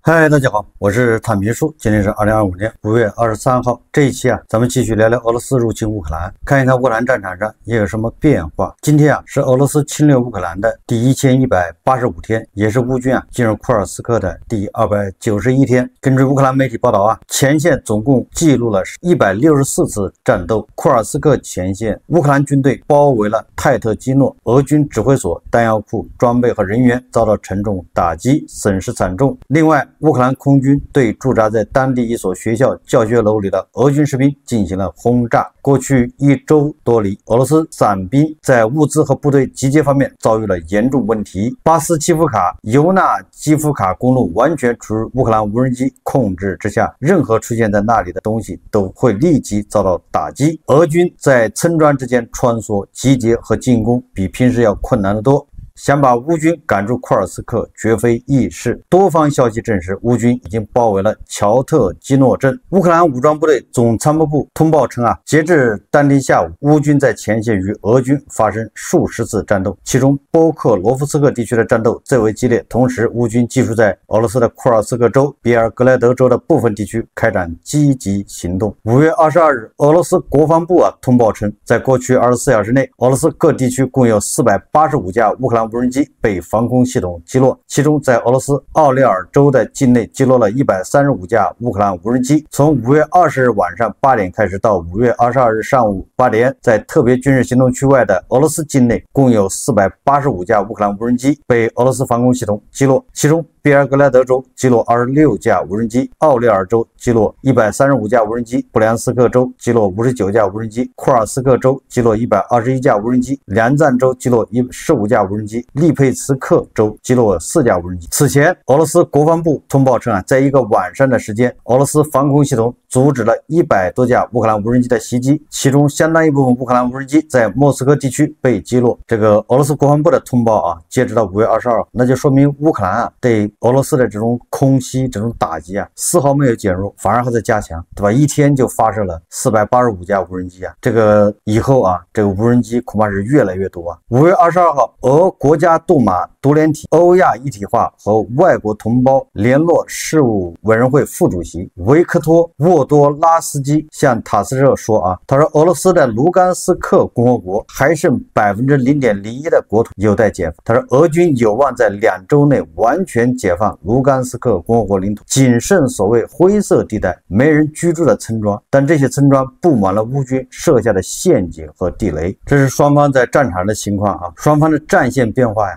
嗨，大家好，我是坦皮叔。今天是2025年5月23号。这一期咱们继续聊聊俄罗斯入侵乌克兰，看一看乌克兰战场上也有什么变化。今天是俄罗斯侵略乌克兰的第1185天，也是乌军进入库尔斯克的第291天。根据乌克兰媒体报道前线总共记录了164次战斗。库尔斯克前线，乌克兰军队包围了泰特基诺，俄军指挥所、弹药库、装备和人员遭到沉重打击，损失惨重。另外，乌克兰空军对驻扎在当地一所学校教学楼里的俄军士兵进行了轰炸。过去1周多里，俄罗斯伞兵在物资和部队集结方面遭遇了严重问题。巴斯基夫卡、尤纳基夫卡公路完全处于乌克兰无人机控制之下，任何出现在那里的东西都会立即遭到打击。俄军在村庄之间穿梭、集结和进攻比平时要困难得多。想把乌军赶出库尔斯克绝非易事。多方消息证实，乌军已经包围了乔特基诺镇。乌克兰武装部队总参谋部通报称截至当天下午，乌军在前线与俄军发生数十次战斗，其中波克罗夫斯克地区的战斗最为激烈。同时，乌军继续在俄罗斯的库尔斯克州、比尔格莱德州的部分地区开展积极行动。5月22日，俄罗斯国防部通报称，在过去24小时内，俄罗斯各地区共有485架乌克兰无人机被防空系统击落，其中在俄罗斯奥列尔州的境内击落了135架乌克兰无人机。从5月20日晚上8点开始到5月22日上午8点，在特别军事行动区外的俄罗斯境内共有485架乌克兰无人机被俄罗斯防空系统击落，其中比尔格莱德州击落26架无人机，奥列尔州击落135架无人机，布良斯克州击落59架无人机，库尔斯克州击落121架无人机，梁赞州击落15架无人机，利佩茨克州击落4架无人机。此前，俄罗斯国防部通报称在一个晚上的时间，俄罗斯防空系统阻止了100多架乌克兰无人机的袭击，其中相当一部分乌克兰无人机在莫斯科地区被击落。这个俄罗斯国防部的通报截止到5月22号，那就说明乌克兰对俄罗斯的这种空袭、这种打击丝毫没有减弱，反而还在加强，对吧？一天就发射了485架无人机这个以后这个无人机恐怕是越来越多5月22号，俄国家杜马独联体欧亚一体化和外国同胞联络事务委员会副主席维克托·沃多拉斯基向塔斯社说他说俄罗斯的卢甘斯克共和国还剩0.01%的国土有待解放。他说俄军有望在2周内完全解放卢甘斯克共和国领土，仅剩所谓灰色地带没人居住的村庄，但这些村庄布满了乌军设下的陷阱和地雷。这是双方在战场的情况双方的战线变化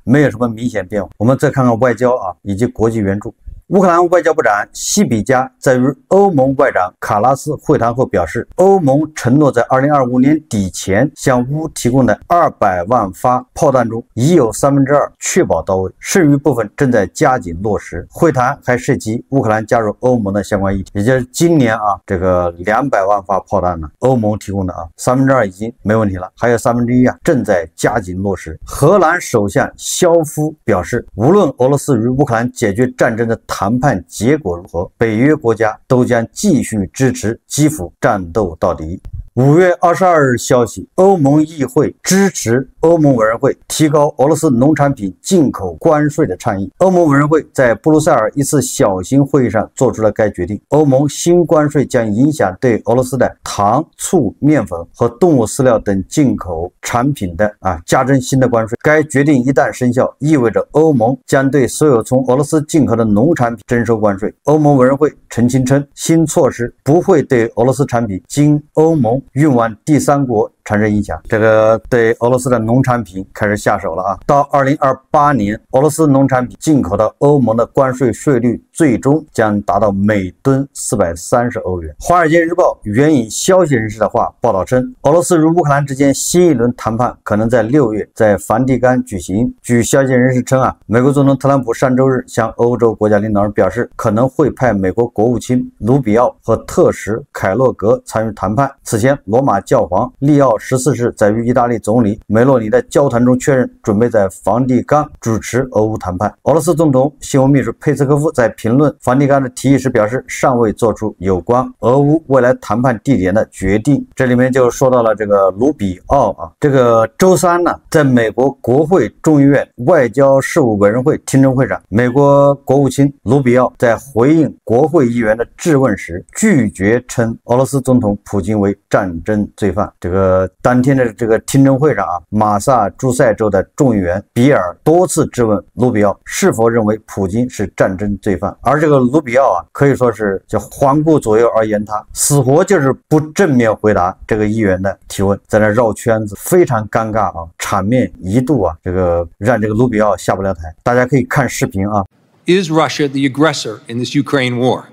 没有什么明显变化。我们再看看外交以及国际援助。乌克兰外交部长西比加在与欧盟外长卡拉斯会谈后表示，欧盟承诺在2025年底前向乌提供的200万发炮弹中，已有2/3确保到位，剩余部分正在加紧落实。会谈还涉及乌克兰加入欧盟的相关议题，也就是今年这个200万发炮弹欧盟提供的2/3已经没问题了，还有1/3正在加紧落实。荷兰首相肖夫表示，无论俄罗斯与乌克兰解决战争的谈判结果如何，北约国家都将继续支持基辅战斗到底。5月22日消息，欧盟议会支持欧盟委员会提高俄罗斯农产品进口关税的倡议。欧盟委员会在布鲁塞尔一次小型会议上做出了该决定。欧盟新关税将影响对俄罗斯的糖、醋、面粉和动物饲料等进口产品的加征新的关税。该决定一旦生效，意味着欧盟将对所有从俄罗斯进口的农产品征收关税。欧盟委员会澄清称，新措施不会对俄罗斯产品经欧盟运往第三国产生影响。这个对俄罗斯的农产品开始下手了到2028年，俄罗斯农产品进口到欧盟的关税税率最终将达到每吨430欧元。华尔街日报援引消息人士的话报道称，俄罗斯与乌克兰之间新一轮谈判可能在6月在梵蒂冈举行。据消息人士称美国总统特朗普上周日向欧洲国家领导人表示，可能会派美国国务卿卢比奥和特使凯洛格参与谈判。此前，罗马教皇利奥14日在与意大利总理梅洛尼的交谈中确认，准备在梵蒂冈主持俄乌谈判。俄罗斯总统新闻秘书佩斯科夫在评论梵蒂冈的提议时表示，尚未做出有关俄乌未来谈判地点的决定。这里面就说到了这个卢比奥啊，这个周三呢，在美国国会众议院外交事务委员会听证会上，美国国务卿卢比奥在回应国会议员的质问时，拒绝称俄罗斯总统普京为战争罪犯。这个当天的这个听证会上啊，马萨诸塞州的众议员比尔多次质问卢比奥是否认为普京是战争罪犯，而这个卢比奥啊，可以说是就环顾左右而言他，死活就是不正面回答这个议员的提问，在那绕圈子，非常尴尬啊，场面一度啊，这个让这个卢比奥下不了台。大家可以看视频啊。Is Russia the aggressor in this Ukraine war?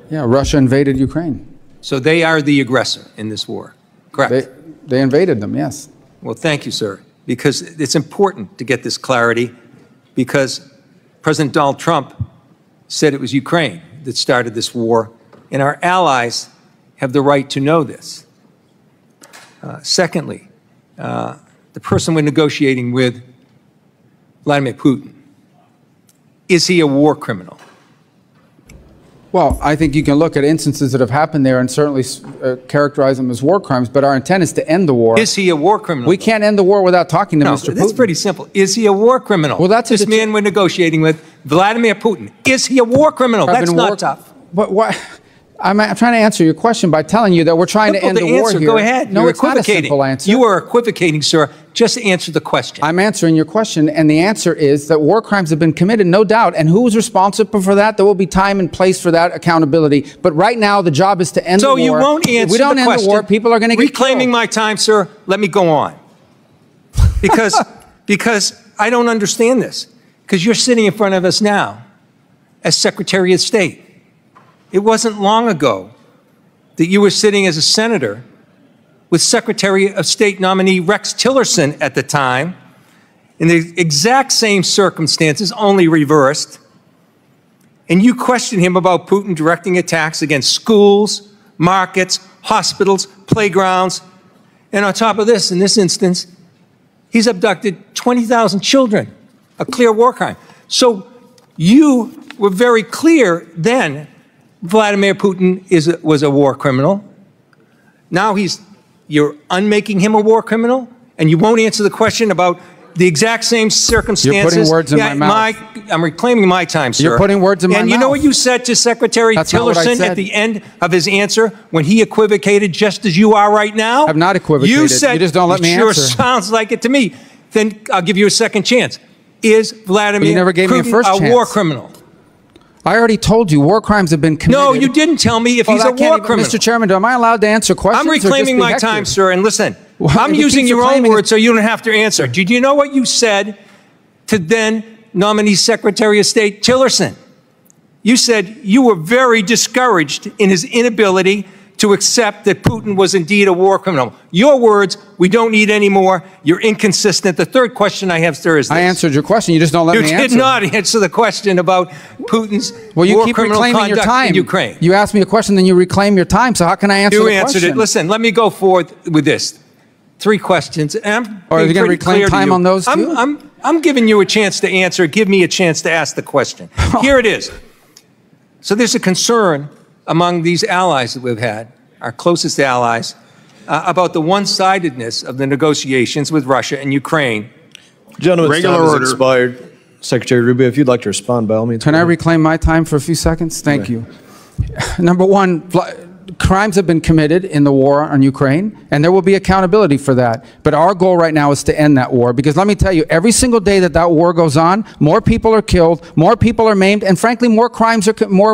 Yeah, Russia invaded Ukraine. So they are the aggressor in this war, correct? They invaded them, yes. Well, thank you, sir, because it's important to get this clarity, because President Donald Trump said it was Ukraine that started this war, and our allies have the right to know this. Secondly, the person we're negotiating with, Vladimir Putin, is he a war criminal? Well, I think you can look at instances that have happened there and certainly characterize them as war crimes, but our intent is to end the war. Is he a war criminal? We can't end the war without talking to Mr. Putin. That's pretty simple. Is he a war criminal? Well, that's this man we're negotiating with, Vladimir Putin. Is he a war criminal? That's not tough. But what? I'm trying to answer your question by telling you that we're trying to end the war here. Go ahead. No, it's not a simple answer. You are equivocating, sir. Just answer the question. I'm answering your question, and the answer is that war crimes have been committed, no doubt. And who is responsible for that? There will be time and place for that accountability. But right now, the job is to end the war. So you won't answer the question. If we don't end the war, people are going to get reclaiming my time, sir. Let me go on. Because I don't understand this. Because you're sitting in front of us now as Secretary of State. It wasn't long ago that you were sitting as a senator with Secretary of State nominee Rex Tillerson at the time, in the exact same circumstances, only reversed. And you questioned him about Putin directing attacks against schools, markets, hospitals, playgrounds. And on top of this, in this instance, he's abducted 20,000 children, a clear war crime. So you were very clear then Vladimir Putin was a war criminal. Now you're unmaking him a war criminal, and you won't answer the question about the exact same circumstances. You're putting words in my mouth. I'm reclaiming my time, sir. You're putting words in my mouth. And you know what you said to Secretary Tillerson at the end of his answer when he equivocated just as you are right now? I've not equivocated. You said, you just don't let me sure answer. Sounds like it to me. Then I'll give you a second chance. Is Vladimir Putin a war criminal? I already told you war crimes have been committed. No, you didn't tell me if he's a war criminal. Mr. Chairman, am I allowed to answer questions? I'm reclaiming my time, sir. And listen, I'm using your own words so you don't have to answer. Did you know what you said to then nominee Secretary of State Tillerson? You said you were very discouraged in his inability to accept that Putin was indeed a war criminal. Your words, we don't need any more. You're inconsistent. The third question I have, sir, is this. I answered your question. You just don't let me answer. You did not answer the question about Putin's war criminal conduct in Ukraine. You asked me a question, then you reclaim your time. So how can I answer the question? You answered it. Listen, let me go forward with this. 3 questions. And are you going to reclaim time on those two? I'm giving you a chance to answer. Give me a chance to ask the question. Here it is. So there's a concern among these allies that we've had, our closest allies, about the one-sidedness of the negotiations with Russia and Ukraine. Gentlemen's time has expired. Secretary Rubio, if you'd like to respond, by all means. Can I reclaim my time for a few seconds? Thank you. Number one, crimes have been committed in the war on Ukraine, and there will be accountability for that. But our goal right now is to end that war, because let me tell you, every single day that that war goes on, more people are killed, more people are maimed, and frankly, more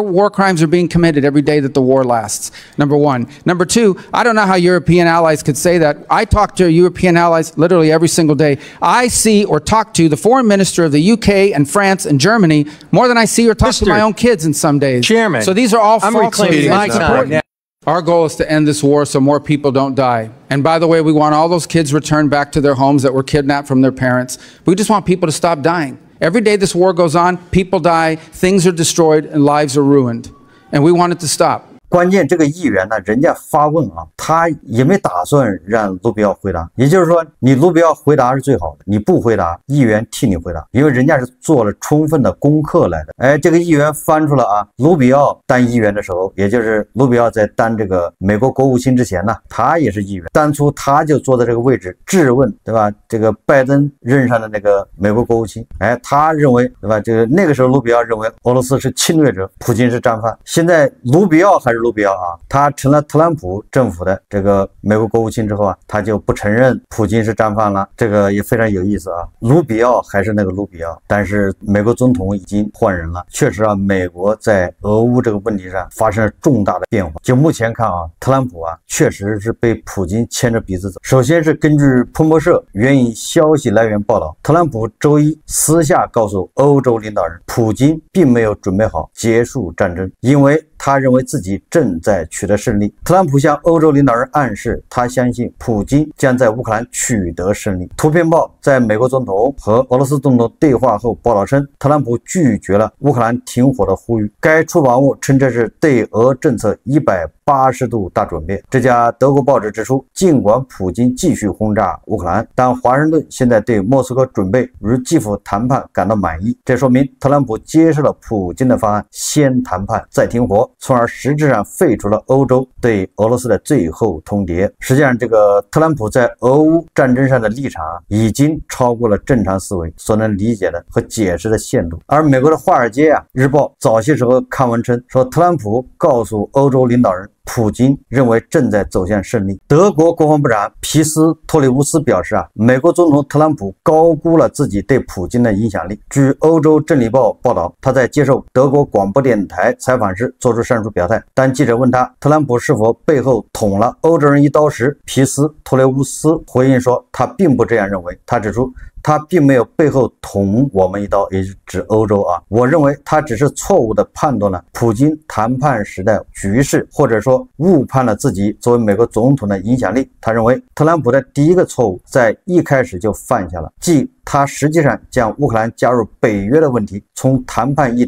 war crimes are being committed every day that the war lasts. Number one. Number two, I don't know how European allies could say that. I talk to European allies literally every single day. I see or talk to the foreign minister of the UK and France and Germany more than I see or talk to my own kids in some days. Chairman, so these are all I'm reclaiming my time now. Our goal is to end this war so more people don't die. And by the way, we want all those kids returned back to their homes that were kidnapped from their parents. We just want people to stop dying. Every day this war goes on, people die, things are destroyed, and lives are ruined. And we want it to stop. 关键这个议员呢，人家发问啊，他也没打算让卢比奥回答，也就是说，你卢比奥回答是最好的，你不回答，议员替你回答，因为人家是做了充分的功课来的。哎，这个议员翻出了啊，卢比奥当议员的时候，也就是卢比奥在当这个美国国务卿之前呢，他也是议员，当初他就坐在这个位置质问，对吧？这个拜登任上的那个美国国务卿，哎，他认为，对吧？这个那个时候卢比奥认为俄罗斯是侵略者，普京是战犯。现在卢比奥还是卢比奥啊，他成了特朗普政府的这个美国国务卿之后啊，他就不承认普京是战犯了，这个也非常有意思啊。卢比奥还是那个卢比奥，但是美国总统已经换人了。确实啊，美国在俄乌这个问题上发生了重大的变化。就目前看啊，特朗普啊，确实是被普京牵着鼻子走。首先是根据彭博社援引消息来源报道，特朗普周一私下告诉欧洲领导人，普京并没有准备好结束战争，因为他认为自己正在取得胜利。特朗普向欧洲领导人暗示，他相信普京将在乌克兰取得胜利。图片报在美国总统和俄罗斯总统对话后报道称，特朗普拒绝了乌克兰停火的呼吁。该出版物称这是对俄政策180度大转变。这家德国报纸指出，尽管普京继续轰炸乌克兰，但华盛顿现在对莫斯科准备与基辅谈判感到满意。这说明特朗普接受了普京的方案，先谈判再停火，从而实质上废除了欧洲对俄罗斯的最后通牒。实际上，这个特朗普在俄乌战争上的立场已经超过了正常思维所能理解的和解释的限度。而美国的《华尔街日报》早些时候刊文称，说特朗普告诉欧洲领导人，普京认为正在走向胜利。德国国防部长皮斯托里乌斯表示美国总统特朗普高估了自己对普京的影响力。据欧洲真理报报道，他在接受德国广播电台采访时做出上述表态。当记者问他特朗普是否背后捅了欧洲人一刀时，皮斯托里乌斯回应说，他并不这样认为。他指出，他并没有背后捅我们一刀，也就是指欧洲啊。我认为他只是错误地判断了普京谈判时的局势，或者说误判了自己作为美国总统的影响力。他认为特朗普的第一个错误在一开始就犯下了，即他实际上将乌克兰加入北约的问题从谈判议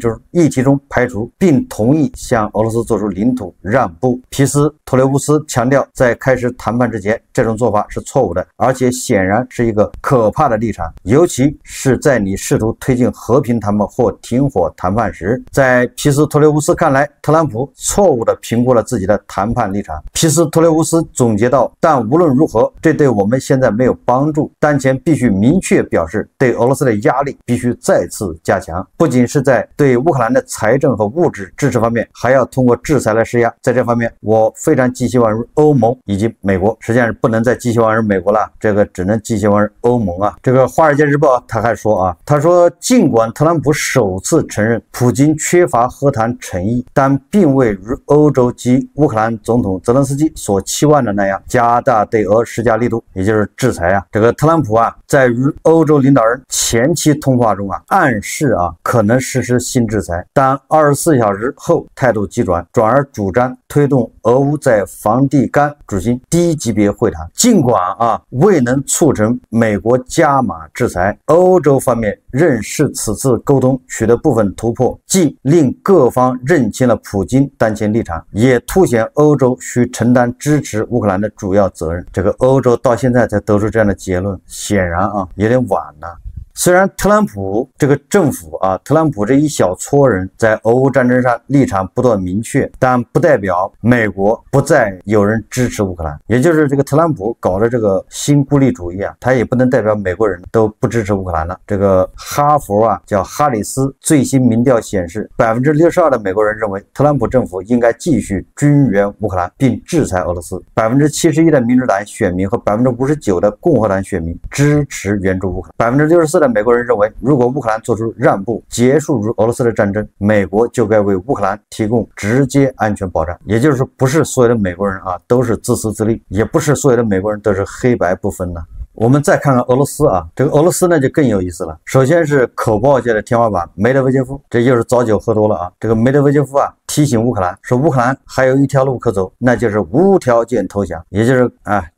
题中排除，并同意向俄罗斯做出领土让步。皮斯托雷乌斯强调，在开始谈判之前，这种做法是错误的，而且显然是一个可怕的立场，尤其是在你试图推进和平谈判或停火谈判时。在皮斯托雷乌斯看来，特朗普错误地评估了自己的谈判立场。皮斯托雷乌斯总结道，但无论如何，这对我们现在没有帮助。当前必须明确表示，对俄罗斯的压力必须再次加强，不仅是在对乌克兰的财政和物质支持方面，还要通过制裁来施压。在这方面，我非常寄希望于欧盟以及美国。实际上是不能再寄希望于美国了，这个只能寄希望于欧盟啊。这个《华尔街日报》他还说他说，尽管特朗普首次承认普京缺乏和谈诚意，但并未如欧洲及乌克兰总统泽连斯基所期望的那样加大对俄施加力度，也就是制裁这个特朗普在与欧洲领导人前期通话中暗示可能实施新制裁，但24小时后态度急转，转而主张推动俄乌在梵蒂冈举行低级别会谈。尽管未能促成美国加码制裁，欧洲方面仍是此次沟通取得部分突破，既令各方认清了普京当前立场，也凸显欧洲需承担支持乌克兰的主要责任。这个欧洲到现在才得出这样的结论，显然有点晚了。虽然特朗普这个政府特朗普这一小撮人在俄乌战争上立场不断明确，但不代表美国不再有人支持乌克兰。也就是这个特朗普搞的这个新孤立主义他也不能代表美国人都不支持乌克兰了。这个哈佛叫哈里斯最新民调显示，62%的美国人认为特朗普政府应该继续军援乌克兰并制裁俄罗斯，71%的民主党选民和59%的共和党选民支持援助乌克兰，64%的美国人认为，如果乌克兰做出让步，结束与俄罗斯的战争，美国就该为乌克兰提供直接安全保障。也就是说，不是所有的美国人都是自私自利，也不是所有的美国人都是黑白不分的。我们再看看俄罗斯这个俄罗斯呢就更有意思了。首先是口爆界的天花板梅德韦杰夫，这又是早酒喝多了这个梅德韦杰夫提醒乌克兰说，乌克兰还有一条路可走，那就是无条件投降，也就是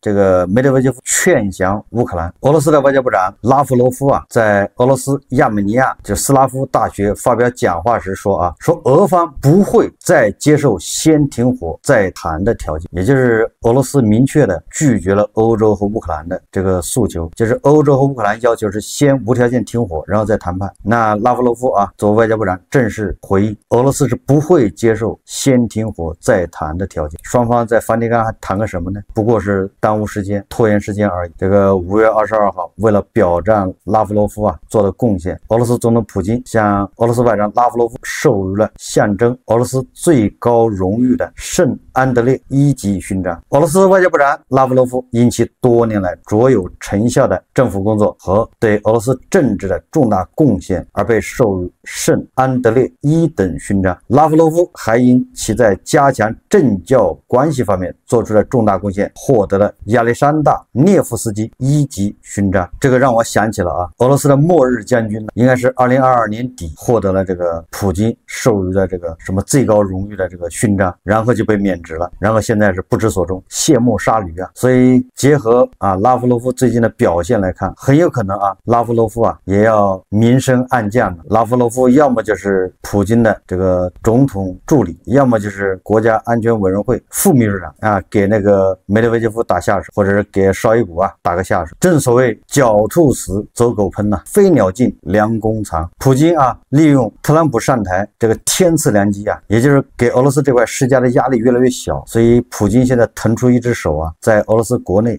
这个梅德韦杰夫劝降乌克兰。俄罗斯的外交部长拉夫罗夫在俄罗斯亚美尼亚就斯拉夫大学发表讲话时说说俄方不会再接受先停火再谈的条件，也就是俄罗斯明确的拒绝了欧洲和乌克兰的这个诉求，就是欧洲和乌克兰要求是先无条件停火，然后再谈判。那拉夫罗夫作为外交部长正式回应，俄罗斯是不会接受先停火再谈的条件。双方在梵蒂冈还谈个什么呢？不过是耽误时间、拖延时间而已。这个5月22号，为了表彰拉夫罗夫做的贡献，俄罗斯总统普京向俄罗斯外长拉夫罗夫授予了象征俄罗斯最高荣誉的圣安德烈一级勋章。俄罗斯外交部长拉夫罗夫因其多年来卓有成效的政府工作和对俄罗斯政治的重大贡献而被授予圣安德烈一等勋章。拉夫罗夫还因其在加强政教关系方面做出了重大贡献，获得了亚历山大涅夫斯基一级勋章。这个让我想起了俄罗斯的末日将军应该是2022年底获得了这个普京授予的这个什么最高荣誉的这个勋章，然后就被免职了，然后现在是不知所终，卸磨杀驴所以结合拉夫罗夫最近的表现来看，很有可能拉夫罗夫也要明升暗降了。拉夫罗夫要么就是普京的这个总统助理，要么就是国家安全委员会副秘书长给那个梅德韦杰夫打下手，或者是给绍伊古打个下手。正所谓狡兔死走狗烹飞鸟尽良弓藏。普京利用特朗普上台这个天赐良机也就是给俄罗斯这块施加的压力越来越小，所以普京现在腾出一只手在俄罗斯国内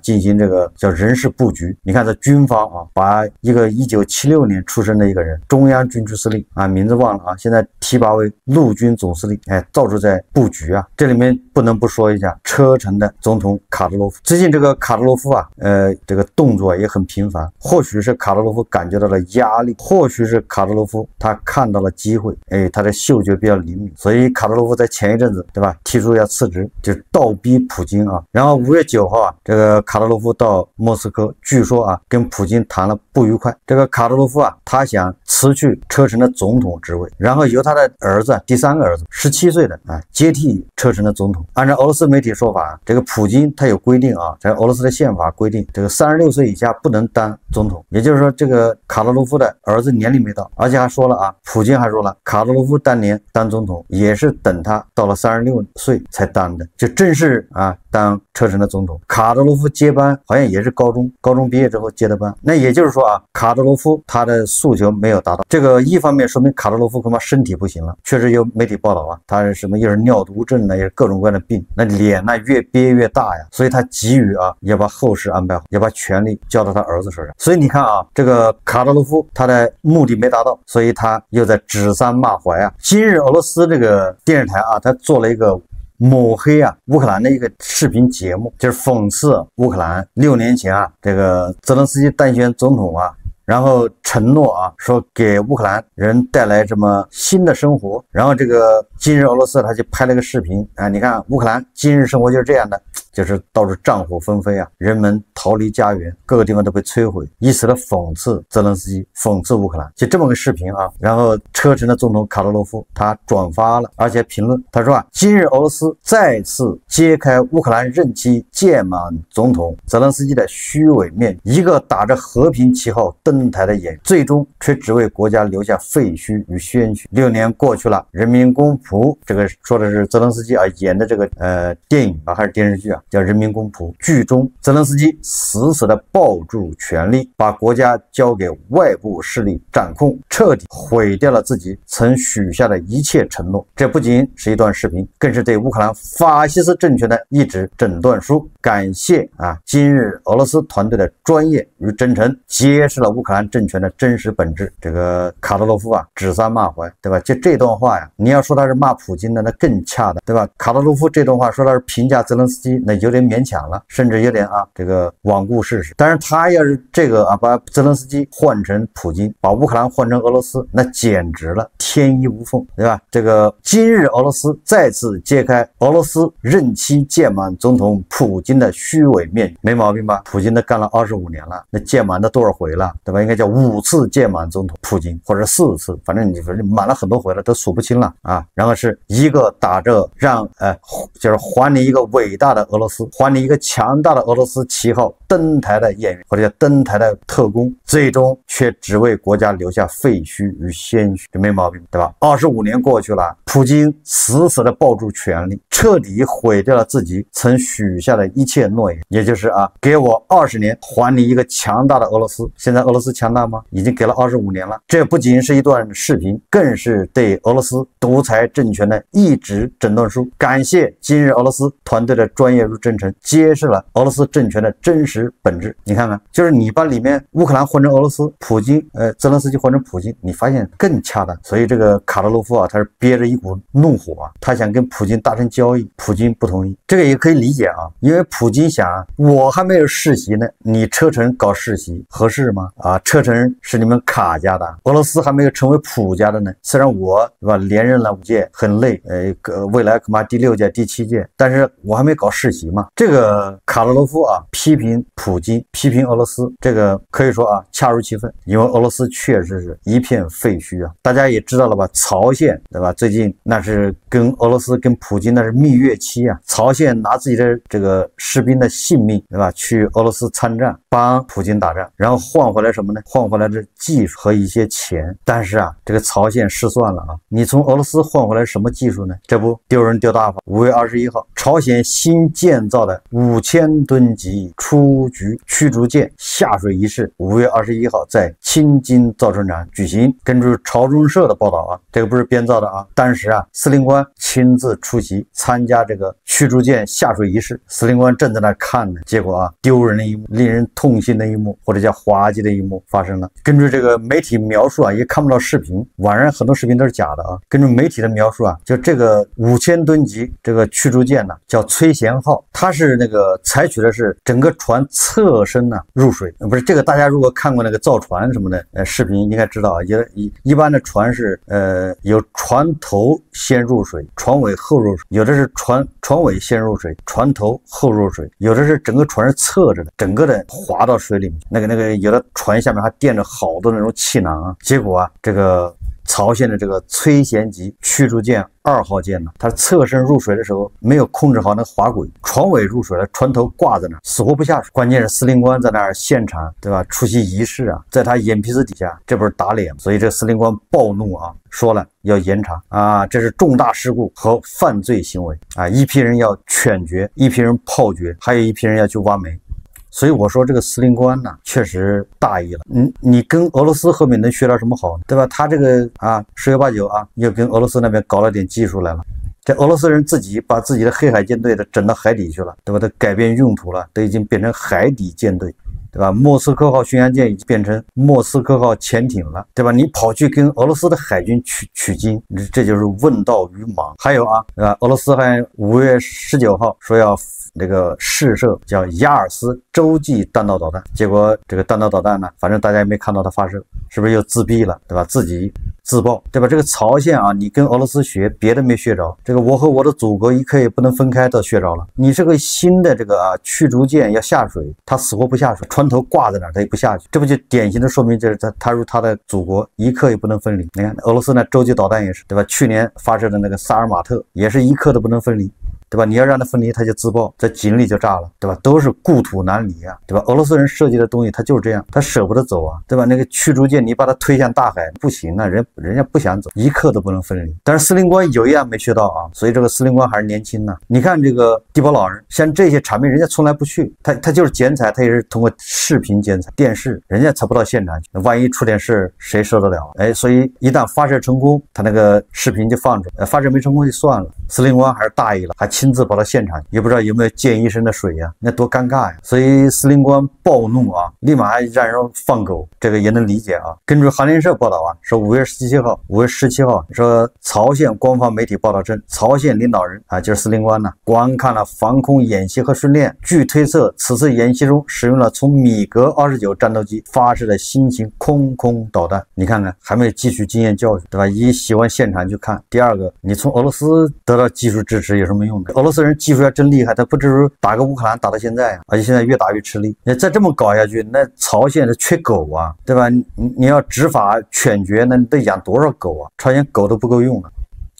进行这个叫人事布局。你看这军方把一个1976年出生的一个人，中央军区司令名字忘了现在提拔为陆军总司令，到处在布局这里面不能不说一下车臣的总统卡德罗夫。最近这个卡德罗夫这个动作也很频繁，或许是卡德罗夫感觉到了压力，或许是卡德罗夫他看到了机会，他的嗅觉比较灵敏，所以卡德罗夫在前一阵子对吧提出要辞职，就是倒逼普京然后5月9号这个卡德罗夫到莫斯科，据说跟普京谈了不愉快。这个卡德罗夫他想辞去车臣的总统职位，然后由他的儿子第三个儿子17岁的接替车臣的总统。按照俄罗斯媒体说法，这个普京他有规定在俄罗斯的宪法规定，这个36岁以下不能当总统，也就是说这个卡德罗夫的儿子年龄没到，而且还说了普京还说了，卡德罗夫当年当总统也是等他到了36岁才当的，就正式当车臣的总统。卡德罗夫接班好像也是高中毕业之后接的班，那也就是说卡德罗夫他的诉求没有达到。这个一方面说明卡德罗夫恐怕身体不行了，确实有媒体报道他是什么又是尿毒症也是各种各样的病，那脸越憋越大所以他急于要把后事安排好，要把权力交到他儿子手上。所以你看这个卡德罗夫他的目的没达到，所以他又在指桑骂槐今日俄罗斯这个电视台他做了一个抹黑乌克兰的一个视频节目，就是讽刺乌克兰6年前这个泽连斯基当选总统然后承诺说给乌克兰人带来这么新的生活，然后这个今日俄罗斯他就拍了个视频你看乌克兰今日生活就是这样的，就是到处战火纷飞人们逃离家园，各个地方都被摧毁，以此来讽刺泽连斯基，讽刺乌克兰，就这么个视频然后车臣的总统卡德罗夫他转发了，而且评论他说今日俄罗斯再次揭开乌克兰任期届满总统泽连斯基的虚伪面，一个打着和平旗号登台的演员，最终却只为国家留下废墟与鲜血。6年过去了，人民公仆，这个说的是泽连斯基演的这个电影还是电视剧叫人民公仆。剧中泽连斯基死死地抱住权力，把国家交给外部势力掌控，彻底毁掉了自己曾许下的一切承诺。这不仅是一段视频，更是对乌克兰法西斯政权的一纸诊断书。感谢今日俄罗斯团队的专业与真诚，揭示了乌克兰政权的真实本质。这个卡德罗夫指桑骂槐，对吧？就这段话你要说他是骂普京的，那更恰当，对吧？卡德罗夫这段话说他是评价泽连斯基，那有点勉强了，甚至有点这个罔顾事实。但是他要是这个把泽连斯基换成普京，把乌克兰换成俄罗斯，那简直了，天衣无缝，对吧？这个今日俄罗斯再次揭开俄罗斯任期届满总统普京的虚伪面具，没毛病吧？普京都干了25年了，那届满的多少回了，对吧？应该叫5次届满总统普京，或者4次，反正你满了很多回了，都数不清了啊。然后是一个打着让就是还你一个伟大的俄罗斯，还你一个强大的俄罗斯旗号登台的演员，或者叫登台的特工，最终却只为国家留下废墟与鲜血，这没毛病，对吧？25年过去了，普京死死地抱住权力，彻底毁掉了自己曾许下的一切诺言，也就是给我20年，还你一个强大的俄罗斯。现在俄罗斯强大吗？已经给了25年了。这不仅是一段视频，更是对俄罗斯独裁政权的一纸诊断书。感谢今日俄罗斯团队的专业与真诚，揭示了俄罗斯政权的真实本质。你看看，就是你把里面乌克兰换成俄罗斯，普京泽连斯基换成普京，你发现更恰当。所以这个卡德罗夫他是憋着一股怒火他想跟普京达成交易，普京不同意。这个也可以理解因为普京想我还没有世袭呢，你车臣搞世袭合适吗？车臣是你们卡家的，俄罗斯还没有成为普家的呢。虽然我对吧连任了5届，很累，未来恐怕第6届、第7届，但是我还没搞世袭嘛。这个卡德罗夫批评普京，批评俄罗斯，这个可以说恰如其分，因为俄罗斯确实是一片废墟大家也知道了吧，朝鲜对吧？最近那是跟俄罗斯跟普京那是蜜月期朝鲜拿自己的这个士兵的性命对吧，去俄罗斯参战，帮普京打仗，然后换回来什么呢？换回来的技术和一些钱。但是这个朝鲜失算了你从俄罗斯换回来什么技术呢？这不丢人丢大发。5月21号，朝鲜新建造的5000吨级驱逐舰下水仪式5月21号在青津造船厂举行。根据朝中社的报道这个不是编造的当时司令官亲自出席参加这个驱逐舰下水仪式，司令官正在那看呢，结果丢人的一幕，令人痛心的一幕，或者叫滑稽的一幕发生了。根据这个媒体描述也看不到视频，网上很多视频都是假的根据媒体的描述就这个5000吨级这个驱逐舰叫崔贤号，它是那个采取的是整个船侧身入水，不是这个大家如果看过那个造船什么的视频应该知道一般的船是有船头先入水，船尾后入水，有的是船尾先入水，船头后入水，有的是整个船是侧着的，整个的滑到水里面，那个有的船下面还垫着好多那种气囊结果这个朝鲜的这个崔贤级驱逐舰2号舰它侧身入水的时候没有控制好那个滑轨，船尾入水了，船头挂在那儿，死活不下水。关键是司令官在那儿现场对吧，出席仪式在他眼皮子底下，这不是打脸。所以这司令官暴怒说了要严查这是重大事故和犯罪行为一批人要犬决，一批人炮决，还有一批人要去挖煤。所以我说这个司令官确实大意了。你跟俄罗斯后面能学到什么好呢？对吧？他这个十有八九又跟俄罗斯那边搞了点技术来了。这俄罗斯人自己把自己的黑海舰队整到海底去了，对吧？他改变用途了，都已经变成海底舰队。对吧？莫斯科号巡洋舰已经变成莫斯科号潜艇了，对吧？你跑去跟俄罗斯的海军取经，这就是问道于盲。还有俄罗斯还5月19号说要这个试射叫亚尔斯洲际弹道导弹，结果这个弹道导弹反正大家也没看到它发射，是不是又自闭了，对吧？自己自爆，对吧？这个朝鲜你跟俄罗斯学，别的没学着，这个我和我的祖国一刻也不能分开都学着了。你这个新的这个驱逐舰要下水，它死活不下水，船头挂在那儿，它也不下去，这不就典型的说明就是他与他的祖国一刻也不能分离。你看俄罗斯那洲际导弹也是，对吧？去年发射的那个萨尔马特也是一刻都不能分离。对吧？你要让它分离，它就自爆，这井里就炸了，对吧？都是故土难离对吧？俄罗斯人设计的东西，他就是这样，他舍不得走对吧？那个驱逐舰你把它推向大海，不行人家不想走，一刻都不能分离。但是司令官有一样没学到所以这个司令官还是年轻呢。你看这个地保老人，像这些场面，人家从来不去，他就是剪彩，他也是通过视频剪彩，电视，人家才不到现场去，万一出点事，谁受得了？所以一旦发射成功，他那个视频就放出来，发射没成功就算了，司令官还是大意了，还亲自跑到现场，也不知道有没有溅一身的水呀，那多尴尬呀！所以司令官暴怒啊，立马让人放狗，这个也能理解啊。根据韩联社报道啊，说5月17号说朝鲜官方媒体报道称，朝鲜领导人啊，就是司令官呢，观看了防空演习和训练。据推测，此次演习中使用了从米格29战斗机发射的新型空导弹。你看看，还没有汲取经验教训，对吧？一喜欢现场去看，第二个，你从俄罗斯得到技术支持有什么用的？俄罗斯人技术要真厉害，他不至于打个乌克兰打到现在啊，而且现在越打越吃力。你再这么搞下去，那朝鲜是缺狗啊，对吧？你要执法犬绝，那你得养多少狗啊？朝鲜狗都不够用了。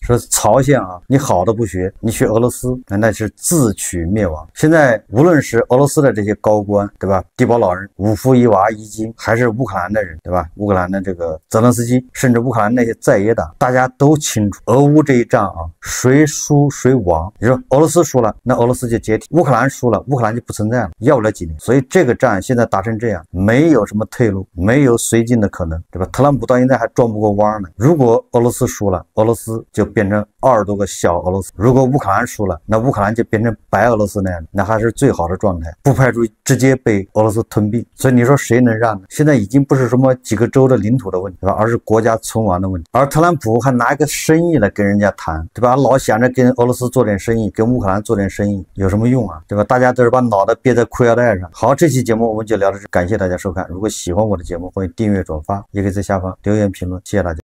说朝鲜啊，你好的不学，你学俄罗斯，那是自取灭亡。现在无论是俄罗斯的这些高官，对吧？低保老人5夫1娃1金，还是乌克兰的人，对吧？乌克兰的这个泽连斯基，甚至乌克兰那些在野党，大家都清楚，俄乌这一仗啊，谁输谁亡。你说俄罗斯输了，那俄罗斯就解体；乌克兰输了，乌克兰就不存在了，要不了几年。所以这个战现在打成这样，没有什么退路，没有绥靖的可能，对吧？特朗普到现在还转不过弯呢。如果俄罗斯输了，俄罗斯就变成20多个小俄罗斯；如果乌克兰输了，那乌克兰就变成白俄罗斯那样，那还是最好的状态，不排除直接被俄罗斯吞并。所以你说谁能让呢？现在已经不是什么几个州的领土的问题，对吧？而是国家存亡的问题。而特朗普还拿一个生意来跟人家谈，对吧？老想着跟俄罗斯做点生意，跟乌克兰做点生意，有什么用啊？对吧？大家都是把脑袋憋在裤腰带上。好，这期节目我们就聊到这，感谢大家收看。如果喜欢我的节目，欢迎订阅转发，也可以在下方留言评论，谢谢大家。